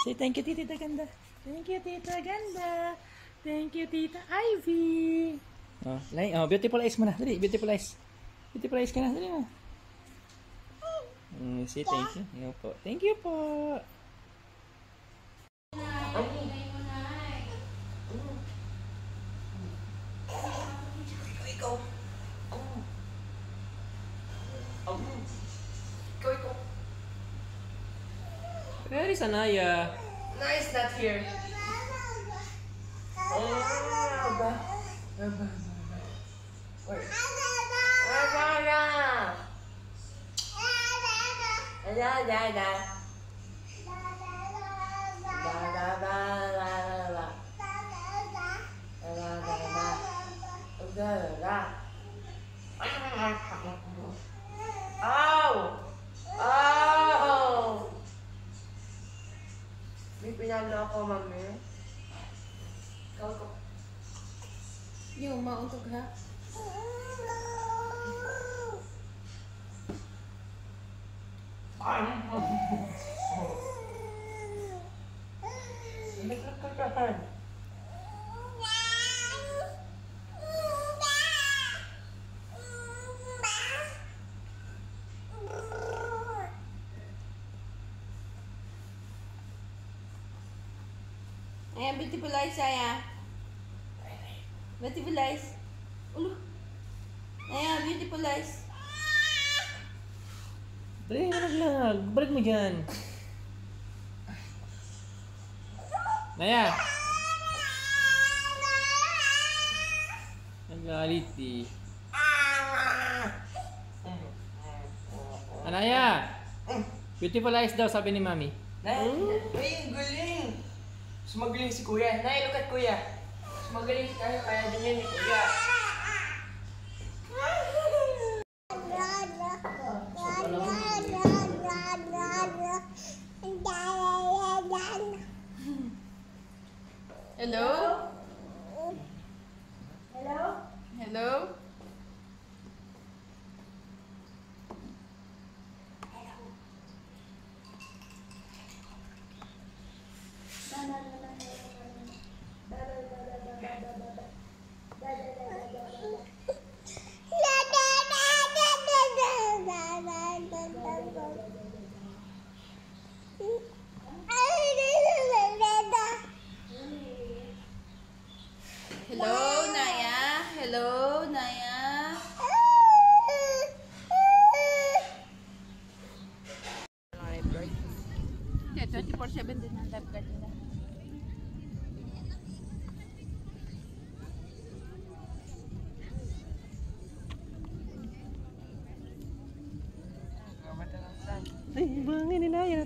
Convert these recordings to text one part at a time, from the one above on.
Say thank you, Tita Ganda. Thank you, Tita Ganda. Thank you, Tita Ivy. Oh, beautiful eyes mo na. Dali, beautiful eyes. Beautiful eyes ka na. Dali na. Say thank you. Yo po. Thank you po. Ikaw. Where is Anaya? Anaya's not here. May pinalo ako, mami. Yung mauntog ha? Nagkakatahan. Ayan, beautiful eyes, Aya. Beautiful eyes. Ulo. Ayan, beautiful eyes. Dali, naglag. Balik mo dyan. Naya. Nagalit eh. Anaya. Beautiful eyes daw, sabi ni Mami. Ay, galing! Sumagaling si Kuya. Nay, look at Kuya. Sumagaling tayo, kaya din yan ni Kuya. Hello? Hello? Hello? Hello, Naya? Hello, Naya? Yeah, 24/7 din ang lifeguard nila. Ay, bangin ni Naya.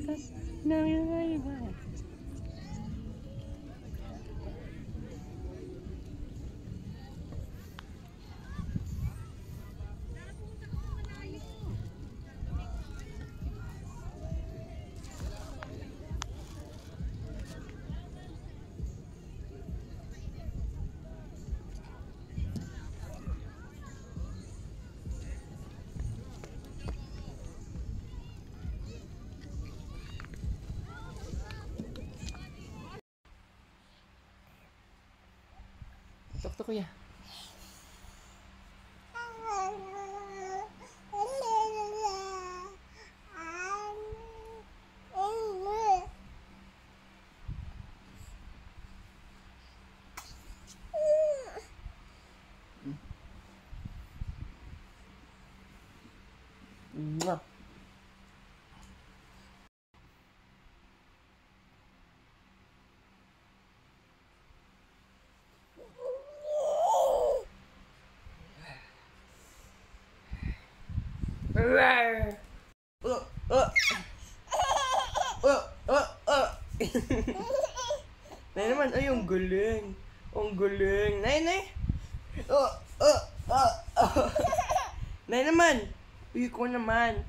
Naya ba? Tok to Kuya. Mwah. Nay naman! Uy, ko naman.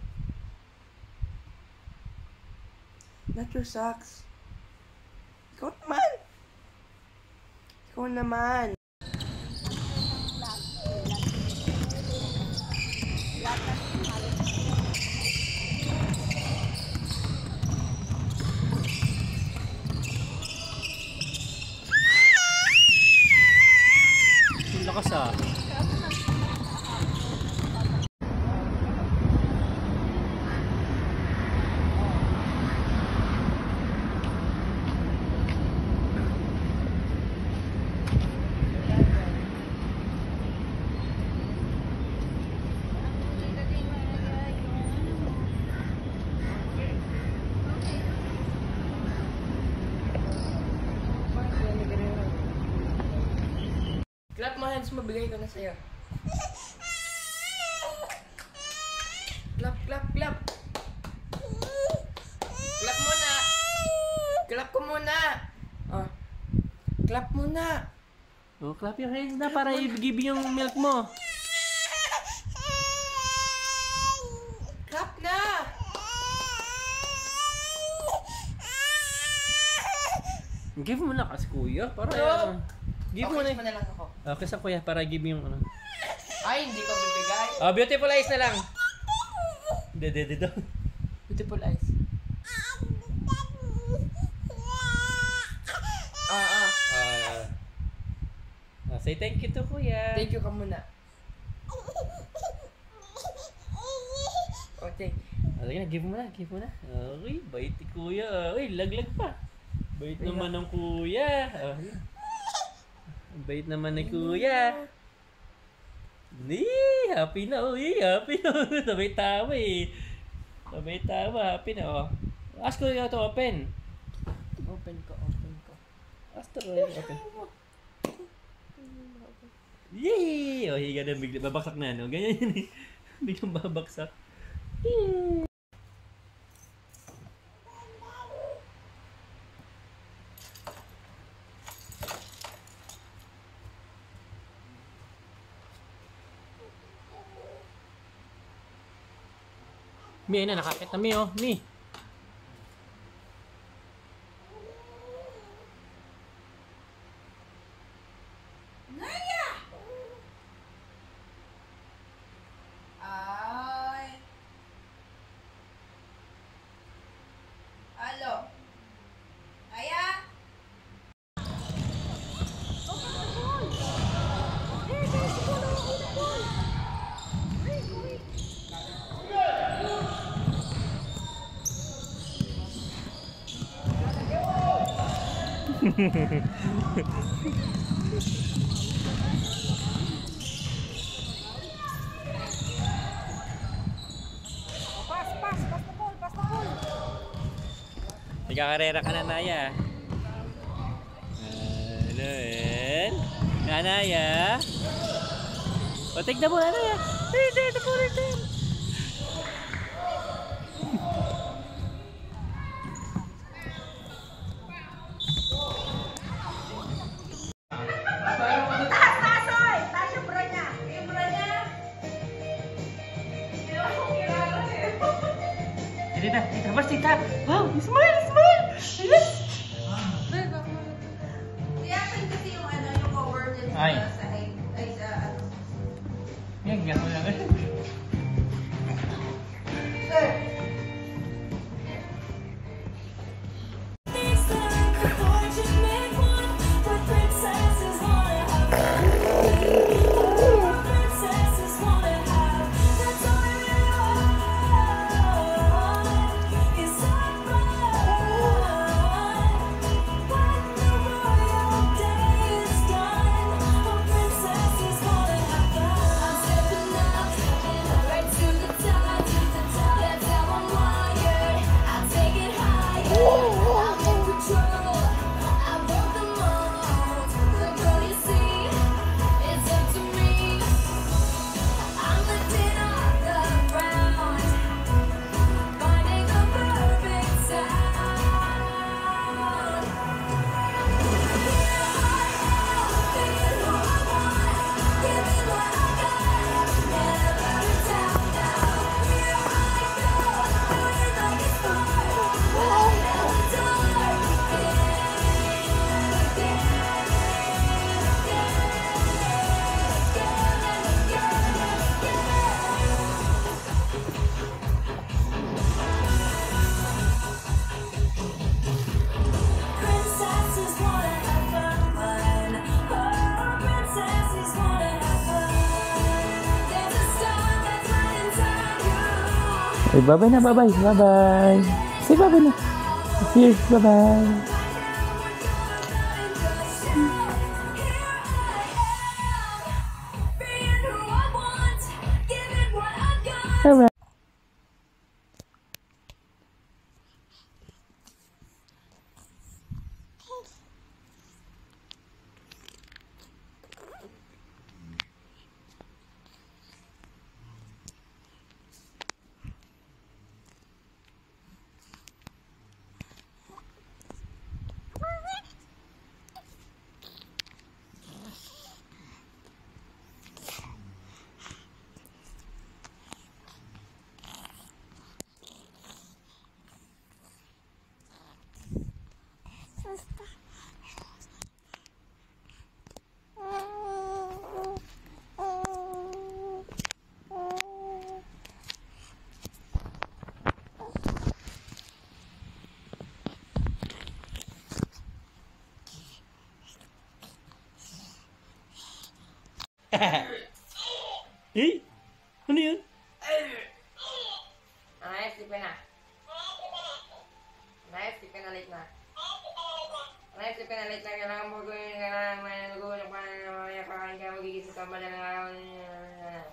Not your socks. Ikaw naman! Ikaw naman! Ang lakas ah. Clap mo hands mo, bigay ko na sa'yo. Clap, clap, clap. Clap muna. Clap ko muna. Oh. Clap muna. Oh, clap your hands na para i-give yung milk mo. Clap na. Give mo na kasi kuya. Para No. give Okay, mo na. kiss mo na lang ako. Okay sa kuya para give yung ano. Ay, hindi ko bibigay. Oh, beautiful eyes na lang. Dede daw. Beautiful eyes. Say thank you to kuya. Thank you ka muna. Okay. Sige na, give mo na, give mo na. Okay, bait ni kuya. Uy, laglag pa. Bait naman ng kuya. Bait naman ni kuya. Happy na. Uy, happy na. Sabay tama eh. Sabay tama, happy na. Oh. Ask kuya to open. Open ko, open ko. Ask to open. Yay! Oh, higa na bigla. Babaksak na, no? Ganyan yun eh. Biglang babaksak. Mi, na nakakit na Mi, oh. Mi. Ay. Halo. Aya. Nagkakarera ka na, Naya. Ano yan? Naya? O, tignan mo, Naya. Hindi, ito po rin din. Tita, tita, bas tita. Wow, smile, smile. Yes. Reaction kasi yung ano, yung cover din Ay. sa ano. Yan, yan mo lang. Ay, bye-bye na, bye-bye. Bye-bye. Say bye-bye na. Here, bye-bye. Alright. Eh? Ano yun? Ayos, di pa na. Ayos, di pa na late na. Ayos, di pa na late na. Kailangan mo gawin, kailangan mo nag-uulog pa na mamaya pakain ka magigising ka madalang araw niya.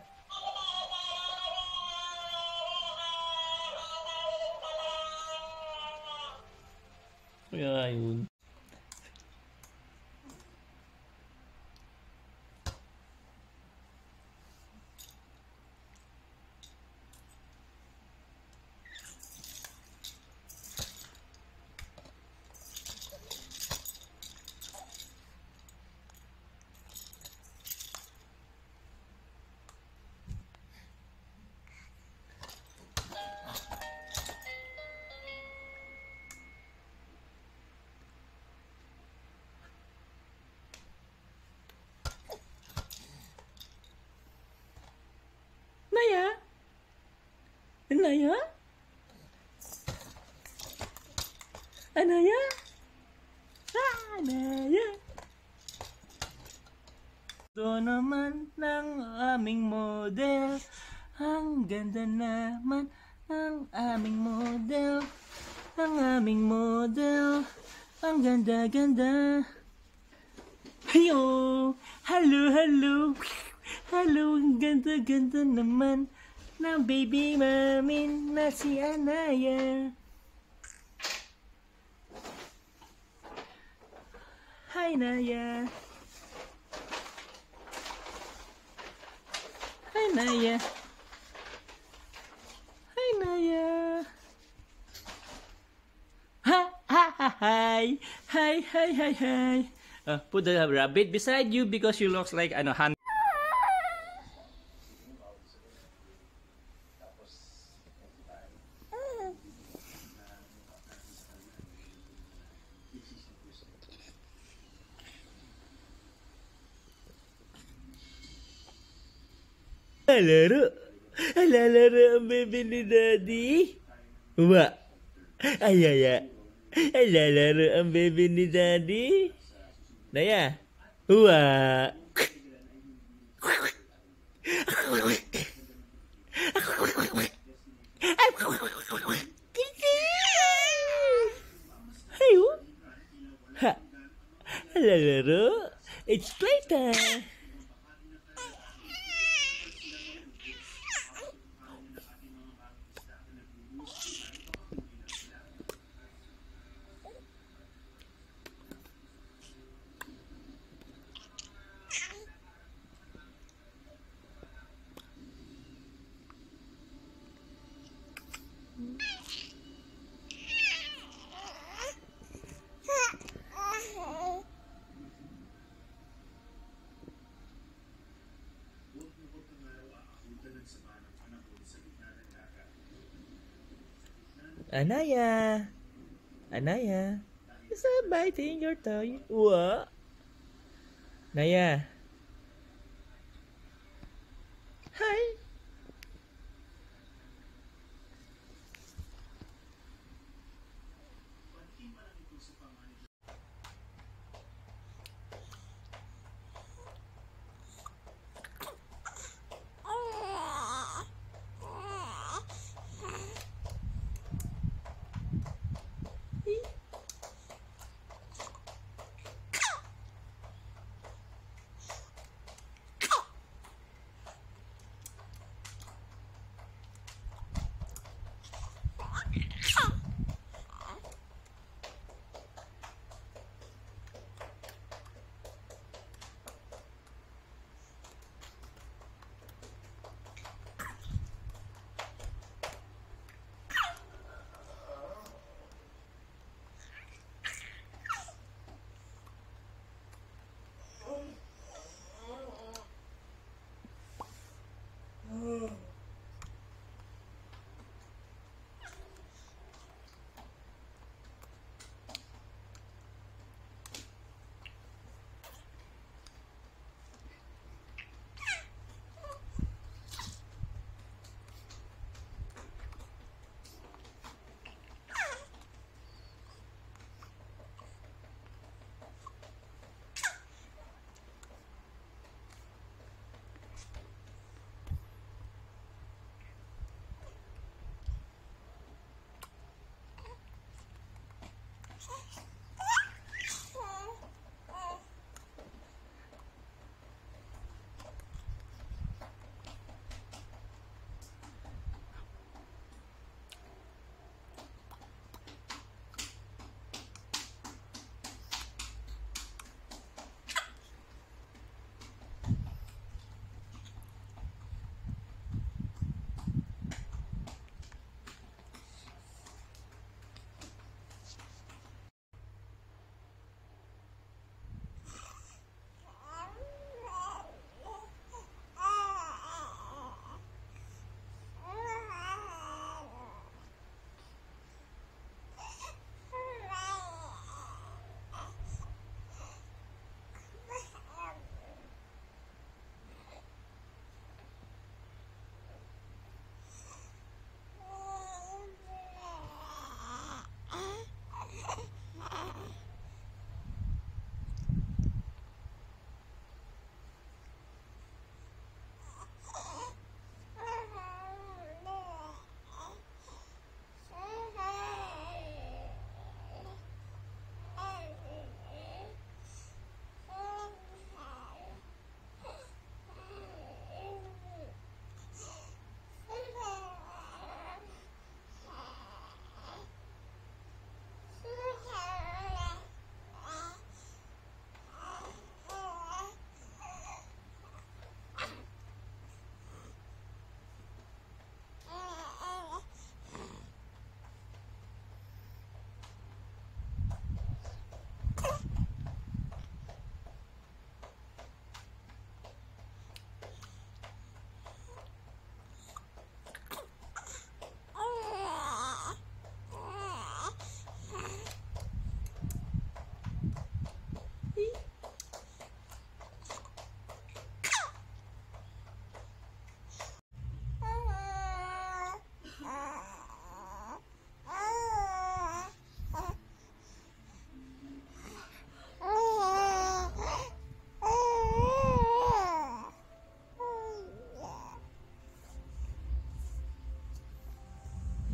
Kaya yun. Naya? Naya? Anaya? Anaya? Ito naman ng aming model. Ang ganda naman ng aming model. Ang aming model. Ang ganda-ganda. Heyo! Hello, hello! Hello, ang ganda-ganda naman ng baby mamin na si Anaya. Hi, Naya. Hi, Naya. Hi, Naya. Ha, ha, ha, hi. Hi, hi, hi, hi. Put the rabbit beside you because you looks like hand. Laro. Laro ang baby ni Daddy. Wa. Ayaya. Laro ang baby ni Daddy. Naya. Wa. Ayo. Ha. Laro. It's playtime. Anaya. Anaya. Is that biting your toy? What? Naya. Hi.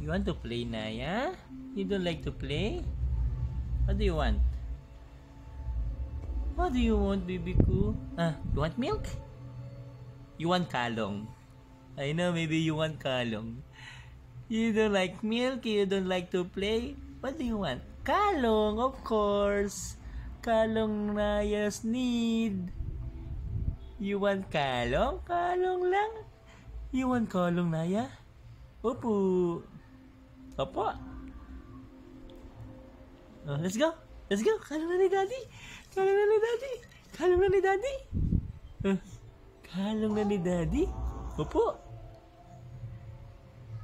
You want to play, Naya? You don't like to play? What do you want? What do you want, baby ko? You want milk? You want kalong? I know, maybe you want kalong. You don't like milk, you don't like to play. What do you want? Kalong, of course. Kalong Naya's need. You want kalong? Kalong lang. You want kalong, Naya? Opo. Opo. Oh, let's go. Let's go. Kalong na ni Daddy. Kalong na ni Daddy. Kalong na ni Daddy. Kalong na ni Daddy. Opo.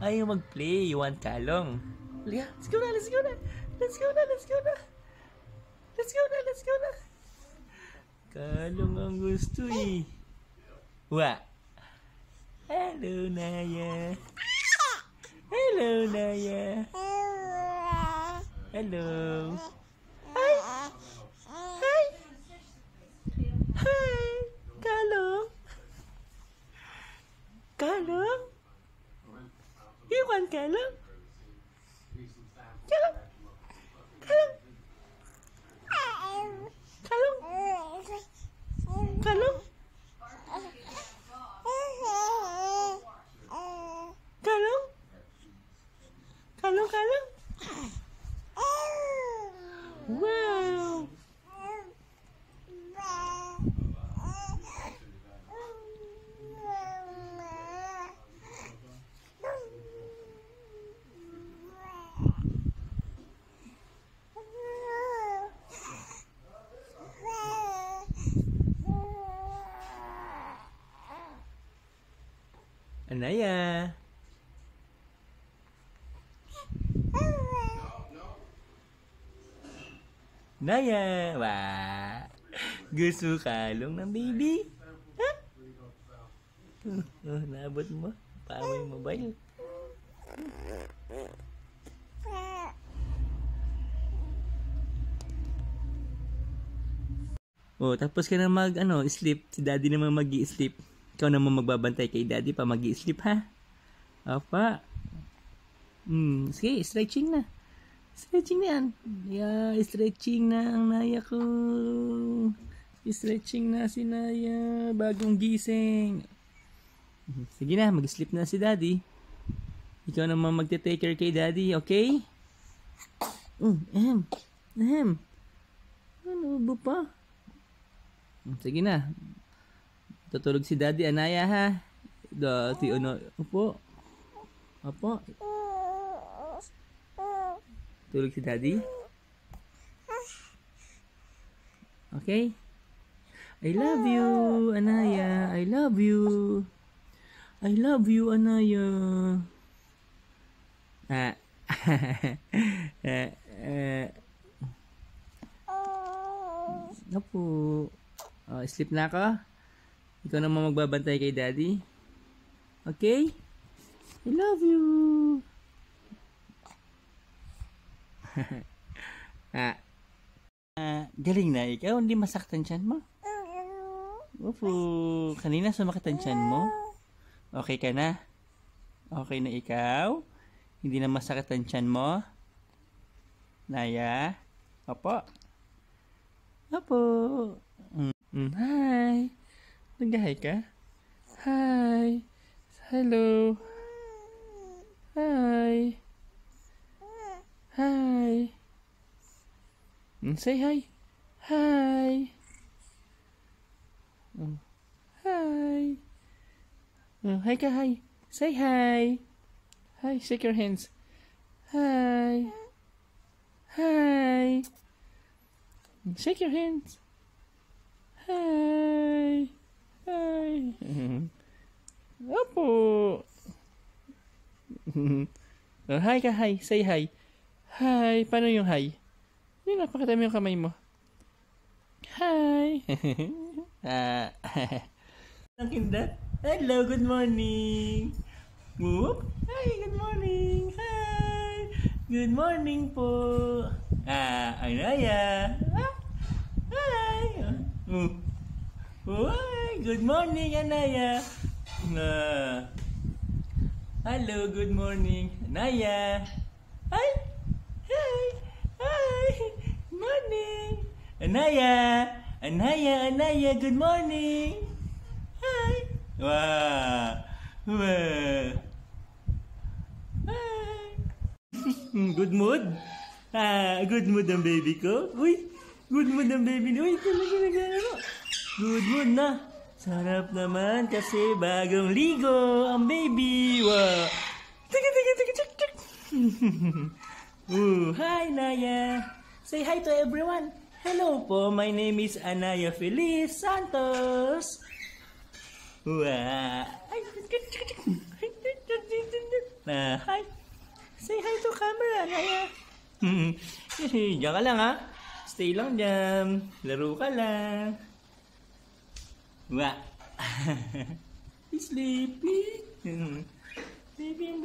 Ayaw mag-play. You want kalong? Liya, let's go na. Let's go na. Let's go na. Let's go na. Let's go na. Let's go na. Kalong ang gusto eh. Wa. Hello, Naya. Hello, Naya. Hello. Hi. Hi. Hi. Kalong. Kalong. You want kalong? Kalong. Kalong. Kalong. Kalong. Kalong. Kalong, kalong. Wow. Anaya. Naya. Wah. Gusto kalong ng baby? Ha? Naabot mo? Paaway yung mobile. Tapos ka na sleep. Si Daddy naman mag-i-sleep. Ikaw naman magbabantay kay Daddy pa mag-i-sleep, ha? Apa? Sige, stretching na. Stretching na yan. Yeah, stretching na ang Naya ko. Stretching na si Naya. Bagong gising. Sige na, mag-sleep na si Daddy. Ikaw naman magte-take care kay Daddy, okay? Ano ba pa? Sige na. Tutulog si Daddy, Anaya, ha? Dati, Opo. Opo. Tulog si Daddy? Okay? I love you, Anaya. I love you. I love you, Anaya. Opo. Sleep na ka? Ikaw naman magbabantay kay Daddy? Okay? I love you. Galing na ikaw. Hindi masaktan tiyan mo? Opo. Kanina sumakit ang tiyan mo? Okay ka na? Okay na ikaw? Hindi na masakit ang tiyan mo? Naya? Opo. Opo. Hi. Nag-hi ka? Hi. Hello. Hi. Hi. Say hi. Hi. Hi. Hi ka, hi. Say hi. Hi, shake your hands. Hi. Hi. Shake your hands. Hi. Hi. Opo. Hi ka, hi. Say hi. Hi. Paano yung hi? Yun, napakita mo yung kamay mo. Hi. Ang kindat. Hello, good morning. Whoop. Hi, good morning. Hi. Good morning po. Anaya. Hi. Hi. Good morning, Anaya. Hello, good morning. Anaya. Hi. Hi. Hi. Morning. Anaya. Anaya, good morning. Hi. Wow. Wow. Hi. Good mood? Good mood ang baby ko? Uy, good mood ang baby ni. Uy, talaga naglalaro. Good mood na. Sarap naman kasi bagong ligo ang baby. Wow. Tika. Hi, Naya. Say hi to everyone. Hello po, my name is Anaya Feliz Santos. Wow. Hi. Say hi to camera, Naya. Diyan ka lang ha. Stay lang dyan. Laro ka lang. Wow. Sleepy. Baby.